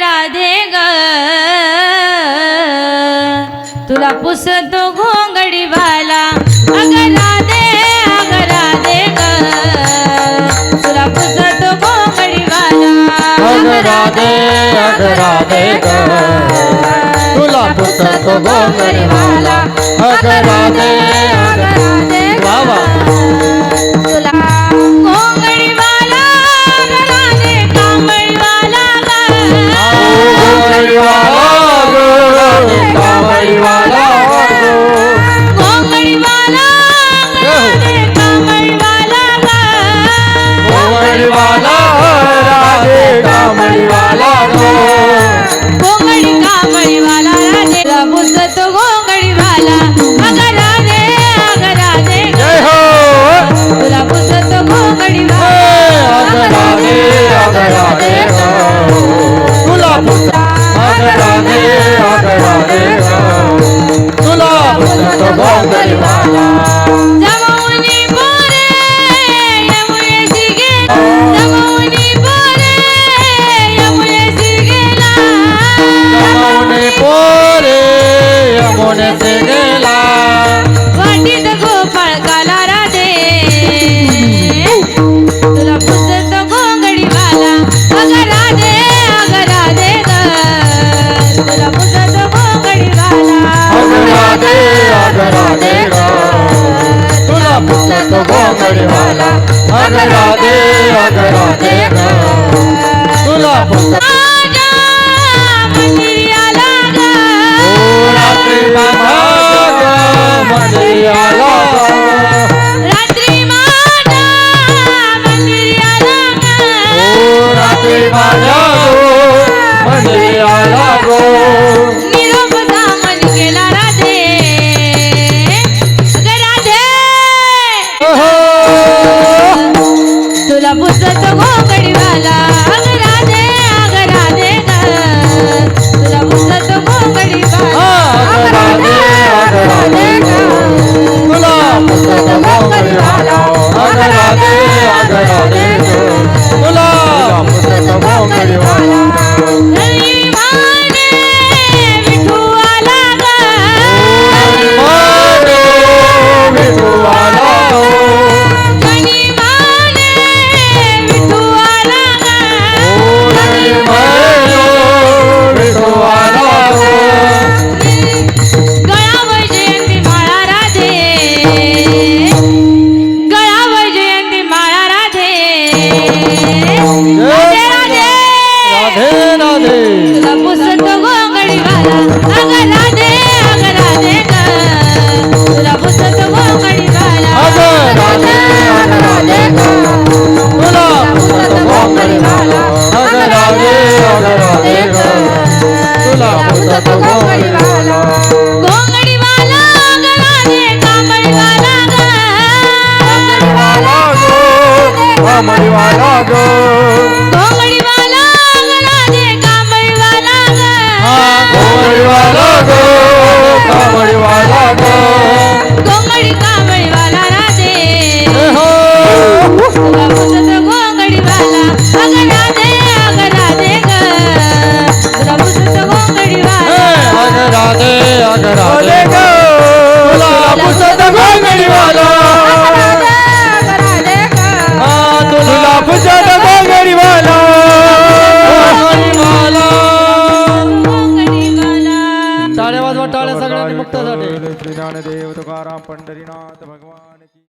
राधे ग तुला पुसतो घोंगडीवाला अग राधे ग तुला पुसतो घोंगडीवाला अग राधे ग तुला पुसतो घोंगडीवाला अग राधे बाबा तुला घोंगडीवाला अग राधे कांबळीवाला कांबळीवाला घोंगडीवाला राधे कांबळीवाला कांबळीवाला राधे कांबळीवाला घोंगडी कांबळीवाला राधेला पुसतो घोंगडीवाला अग राधे जय हो तुला पुसतो घोंगडीवाला अग राधे तुला पुसतो अग राधे तुला पुसतो घोंगडीवाला जमवणी बोरे यमुनेशी गेला जमवणी बोरे यमुनेशी गेला यमुने पोरे यमुने से गेला वाटीत गोपाळ काला राधे तुला पुसतो घोंगडीवाला अग राधे ग तुला पुसतो घोंगडीवाला अग राधे ग तुला पुसतो घोंगडीवाला अग राधे ग तुला पुसतो राजा मंदिरी आला ग रात्री माझा मंदिरी आला रात्री माझा मंदिरी आला ग रात्री माझा मंदिरी आला गो निरोप सामन केला राधे अग राधे तुला पुसतो घोंगडीवाला अग राधे ग तुला पुसतो घोंगडीवाला अग राधे ग तुला पुसतो घोंगडीवाला अग राधे ग तुला पुसतो घोंगडीवाला हरी माने विठू आला ग माने विठू आला जनी माने विठू आला ग विठू आला गळावर जयंती माळा राधे गळावर जयंती माळा राधे राधे राधे राधे तुला पुसतो घोंगडीवाला अग राधे ग तुला पुसतो घोंगडीवाला अग राधे ग तुला पुसतो घोंगडीवाला अग राधे ग तुला पुसतो घोंगडीवाला घोंगडीवाला अग राधे कांबळीवाला ग कांबळीवाला गो घोंगडीवाला अग राधे कांबळीवाला ग कांबळीवाला गो कांबळीवाला गो घोंगडी कांबळीवाला राधे हो तुला पुसतो घोंगडीवाला अग राधे ग तुला पुसतो घोंगडीवाला अग राधे ग तुला पुसतो घोंगडीवाला तुला पुसतो घोंगडीवाला टाळ्या वाजवा टाळ्या सगळ्यांनी मुक्तासाठी श्री ज्ञानदेव तुकाराम पंढरीनाथ भगवान की